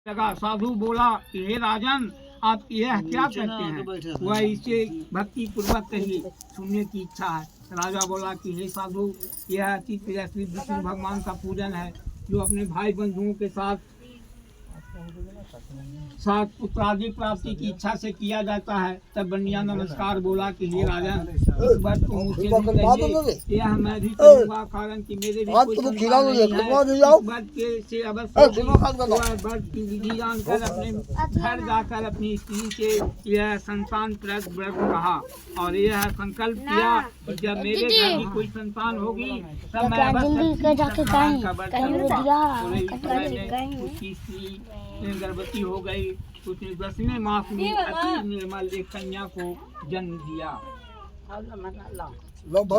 लगा। साधु बोला कि हे राजन, आप यह क्या करते हैं? वह इसे भक्ति पूर्वक कहिए, सुनने की इच्छा है। राजा बोला कि हे साधु, यह श्री विष्णु भगवान का पूजन है, जो अपने भाई बंधुओं के साथ पुत्रादि प्राप्ति की इच्छा से किया जाता है। तब बनिया नमस्कार बोला कि हे राजन, इस बात को मुझसे नहीं कहिए, यह मैं भी करूँगा, कारण कि मेरे भी कोई संतान नहीं है। इस बात के से अवश्य व्रत की विधि जानकर अपने घर जाकर अपनी स्त्री से यह संतान व्रत कहा और यह संकल्प किया कि जब मेरे घर में कोई संतान होगी तब मैं अवश्य का व्रत करूँगा। उसकी स्त्री गर्भवती हो गई। उसने 10वें मास में अति निर्मल एक कन्या को जन्म दिया।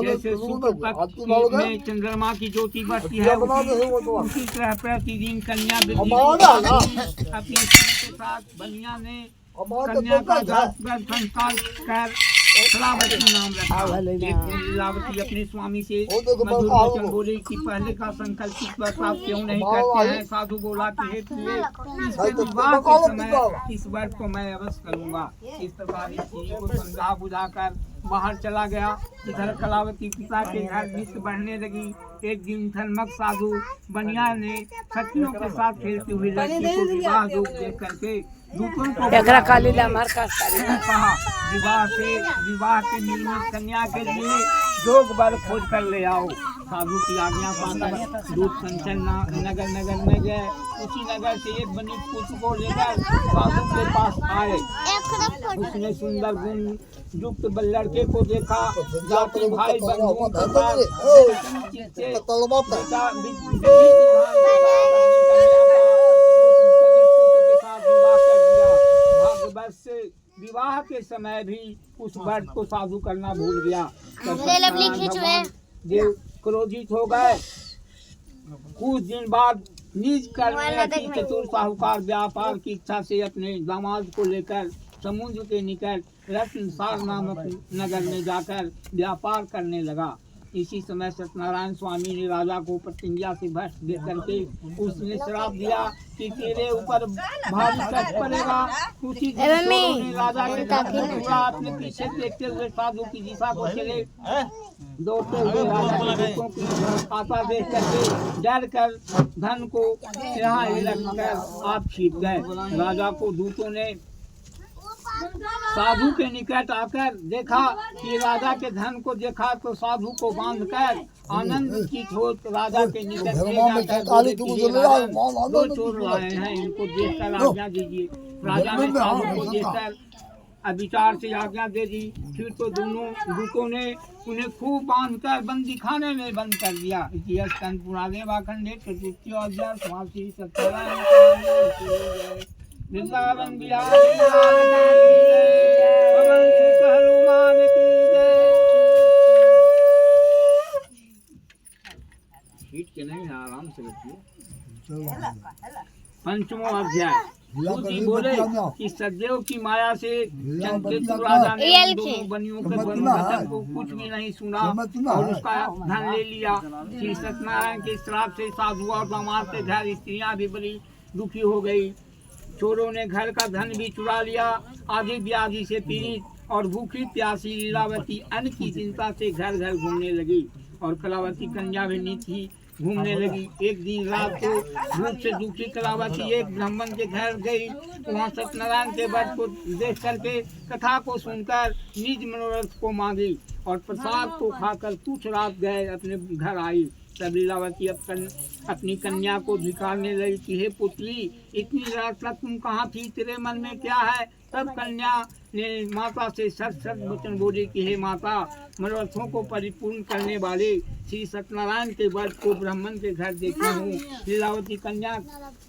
जैसे शुक्ल पक्ष में चंद्रमा की ज्योति बढ़ती है, उसी तरह प्रतिदिन कन्या अपनी के साथ बनिया ने कन्या का जातगत संस्कार कर कलावती नाम रखा। लीलावती अपने स्वामी से मधुर वचन बोले कि पहले का संकल्प आप क्यों नहीं करते हैं? साधु बोला कि हे इसके विवाह के समय इस व्रत को मैं अवश्य करूँगा। इस प्रकार स्त्री को समझा बुझाकर बाहर चला गया। इधर कलावती पिता के घर मित्र बढ़ने लगी। एक दिन धर्मक साधु बनिया ने सखियों के साथ खेलते हुए लड़की को विवाह योग देख करके दूतों को कहा, विवाह के निर्मित कन्या के लिए जोग वर खोज कर ले आओ। साधु की आज्ञा पाकर दूत संचल नगर में गए। उसी नगर से एक बनी पुत्र को लेकर साधु के पास आए। उसने सुंदर गुण युक्त लड़के को देखा। जाति भाई बंधुओं के साथ विवाह के समय भी उस व्रत को साधु करना भूल गया। देव क्रोधित हो गए। कुछ दिन बाद निज कर्म चतुर साहूकार व्यापार की इच्छा से अपने दामाद को लेकर समुद्र के निकट रत्नसार नामक नगर में जाकर व्यापार करने लगा। इसी समय सत्यनारायण स्वामी ने राजा को प्रतिज्ञा से भ्रष्ट दे करके उसने श्राप दिया कि तेरे ऊपर भारी कष्ट पड़ेगा। उसी दिन राजा के अपने पीछे देखते हुए साधु की दिशा को चले। दौड़ते हुए राजा के दूतों की आशा देख करके डर कर धन को यहाँ ही रखकर आप छिप गए। राजा को दूतों ने साधु के निकट आकर देखा कि राजा के धन को देखा तो साधु को बांधकर आनंदित हो राजा के निकट दो चोर लाए हैं, इनको देखकर आज्ञा दीजिए। राजा ने साधु को देखकर अविचार से आज्ञा दे दी। फिर तो दोनों दूतों ने उन्हें खूब बांधकर बंदी खाने में बंद कर दिया। इतिहास पुराने वाखंडे चतुर्थी अध्याय समाप्ति सत्यानारायण वृंदावन बिहार हनुमान की जय। नहीं आराम से रखिए। 5वां अध्याय। बोले कि सदैव की माया से चंद्रकेतु राजा ने दोनों बनियों के वचन को कुछ भी नहीं सुना और उसका धन ले लिया। श्री सत्यनारायण के श्राप से साधु और दामाद के घर स्त्रियां भी बड़ी दुखी हो गई। चोरों ने घर का धन भी चुरा लिया। आधी व्याधि से पीड़ित और भूखी प्यासी लीलावती अन्न की चिंता से घर घर घूमने लगी और कलावती कन्या भी नित्य घूमने लगी। एक दिन रात को भूख से दुखी कलावती एक ब्राह्मण के घर गई। वहाँ सत्यनारायण के व्रत को देख करके कथा को सुनकर निज मनोरथ को मांगी और प्रसाद को खाकर कुछ रात गए अपने घर आई। तब लीलावती अपनी कन्या को धिकारने लगी कि हे पुत्री, इतनी रात तक तुम कहाँ थी? तेरे मन में क्या है? तब कन्या ने माता से सच वचन बोले कि हे माता, मनोरथों को परिपूर्ण करने वाले श्री सत्यनारायण के व्रत को ब्राह्मण के घर देखे हूँ। लीलावती कन्या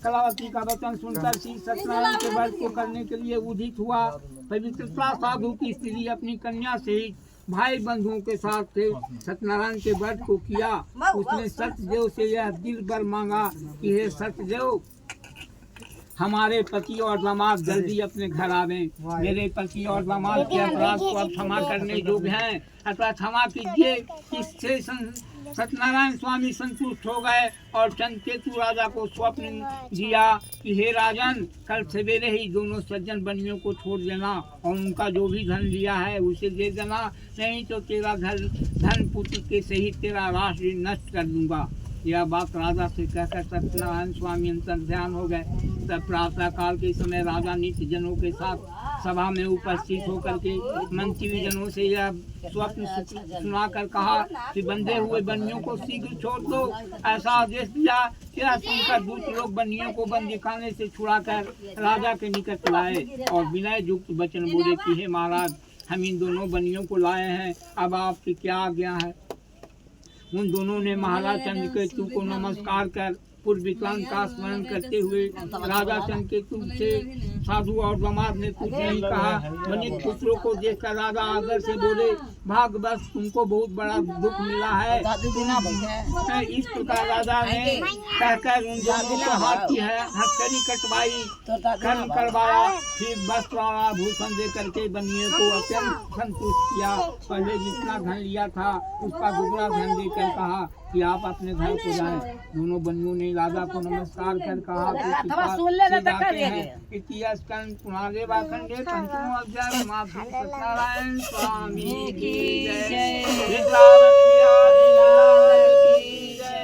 कलावती का वचन सुनकर श्री सत्यनारायण के व्रत को करने के लिए उदित हुआ। पवित्रता साधु की स्त्री अपनी कन्या से भाई बंधुओं के साथ थे सत्यनारायण के व्रत को किया। उसने सत्यदेव से यह दिल भर मांगा कि हे सत्यदेव, हमारे पति और दामाद जल्दी अपने घर आवे। मेरे पति और दामाद के अपराध को अब क्षमा करने योग्य हैं, अतः क्षमा कीजिए। इससे सत्यनारायण स्वामी संतुष्ट हो गए और चंद्रकेतु राजा को स्वप्न दिया कि हे राजन, कल सवेरे ही दोनों सज्जन बनियों को छोड़ देना और उनका जो भी धन लिया है उसे दे देना, नहीं तो तेरा धन पुत्र के सहित तेरा राष्ट्र नष्ट कर दूंगा। यह बात राजा से कहकर सत्यनारायण स्वामी अंतर ध्यान हो गए। तब प्रातः काल के समय राजा नित्य जनों के साथ सभा में उपस्थित होकर के मंत्री जनों से यह स्वप्न सुनाकर कहा कि बंधे हुए बनियों को शीघ्र छोड़ दो। ऐसा आदेश दिया। यह सुनकर दूसरे लोग बनियों को बंदीखाने से छुड़ाकर राजा के निकट लाए और विनय युक्त वचन बोले कि हे महाराज, हम इन दोनों बनियों को लाए हैं, अब आपकी क्या आज्ञा है। उन दोनों ने महाराज चंद्रकेतु को नमस्कार कर पूर्व विद्वान का स्मरण करते हुए राजा चंद्रकेतु से साधु और दामाद ने कुछ नहीं कहा। वनित पुत्रों को देखकर राजा आदर से बोले, भाग बस तुमको बहुत बड़ा दुख मिला है। इस प्रकार राजा ने कहकर उन दोनों को हाथ की है हथकड़ी कटवाई, कर्म करवाया, फिर वस्त्र और आभूषण दे करके बनियों को अत्यंत संतुष्ट किया। पहले जितना धन लिया था उसका दुगना धन देकर कहा कि आप अपने घर को जाएं। दोनों बनियों ने राजा को नमस्कार कर कहा कि पंचमो अध्याय माधु सत्यनारायण स्वामी की जय, वृंदावन बिहारी लाल की जय,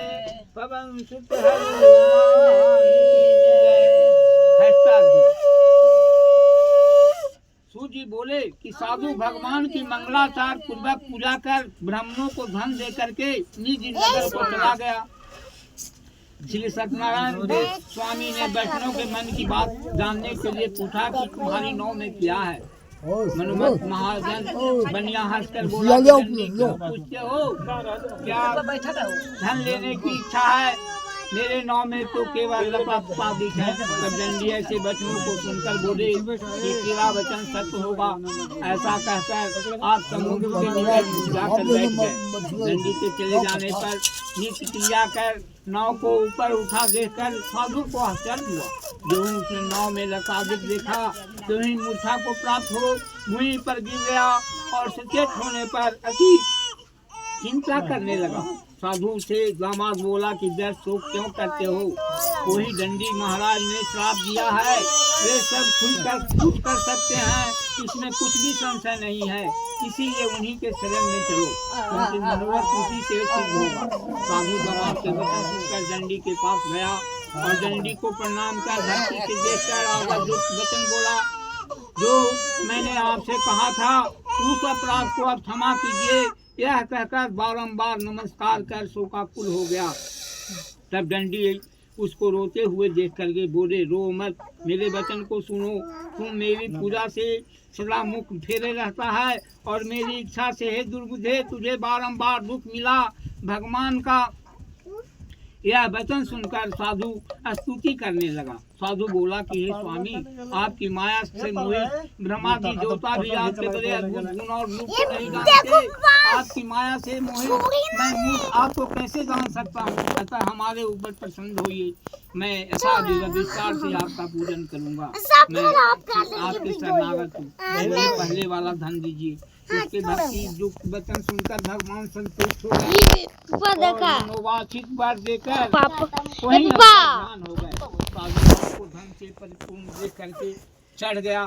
पवन सुत हनुमान की जय। सूजी बोले कि साधु भगवान की मंगलाचार पूर्वक पूजा कर ब्राह्मणों को धन दे करके निज नगर को चला गया। श्री सत्यनारायण स्वामी ने वैष्णव के मन की बात जानने के लिए पूछा कि तुम्हारी नौ में क्या है। मनुमत महाजन बनिया हंसकर बोला, पूछते हो क्या धन लेने की इच्छा है। मेरे नाम में तो केवल लपादिक है। तब दंडी ऐसे वचनों को सुनकर बोले कि तेरा वचन सत्य होगा। ऐसा कहकर आप समुद्र के निकट जाकर बैठ गए। दंडी के चले जाने पर नित्य क्रिया कर नाव को ऊपर उठा देखकर साधु को आश्चर्य हुआ। जो उसने नाव में लतादिक देखा तो ही मूर्छा को प्राप्त हो भूमि पर गिर गया और सचेत होने पर अति चिंता करने लगा। साधु से दामाद बोला कि व्यर्थ शोक क्यों करते हो, वही दंडी महाराज ने श्राप दिया है, वे सब खुद कर सकते हैं, इसमें कुछ भी संशय नहीं है, इसीलिए उन्हीं के शरण में चलो, क्योंकि मनोरथ उसी से सिद्ध होगा। साधु दामाद के वचन सुनकर दंडी के पास गया और दंडी को प्रणाम कर धरती से देखकर आकर वचन बोला, जो मैंने आपसे कहा था उस अपराध को अब क्षमा कीजिए। यह कहकर बारंबार नमस्कार कर शोकाकुल हो गया। तब दंडी उसको रोते हुए देख करके बोले, रो मत, मेरे वचन को सुनो। तुम मेरी पूजा से सदा मुख फेरे रहता है और मेरी इच्छा से हे दुर्बुद्धे तुझे बारंबार दुख मिला। भगवान का यह वचन सुनकर साधु स्तुति करने लगा। साधु बोला कि हे स्वामी, आपकी माया से मोहित ब्रह्मादि देवता भी आपके बड़े अद्भुत गुण और रूप को नहीं जानते। आपकी माया से मोहित मैं मूर्ख आपको कैसे जान सकता हूँ। अतः हमारे ऊपर प्रसन्न होइए, मैं ऐसा विस्तार से आपका पूजन करूँगा। मैं आपके शरणागत हूँ, मुझे पहले वाला धन दीजिए। उसके भक्ति युक्त वचन सुनकर भगवान संतुष्ट हो गए और मनोवांछित वर देकर वहीं हो गए। साधु को धन से परिपूर्ण देख करके चढ़ गया।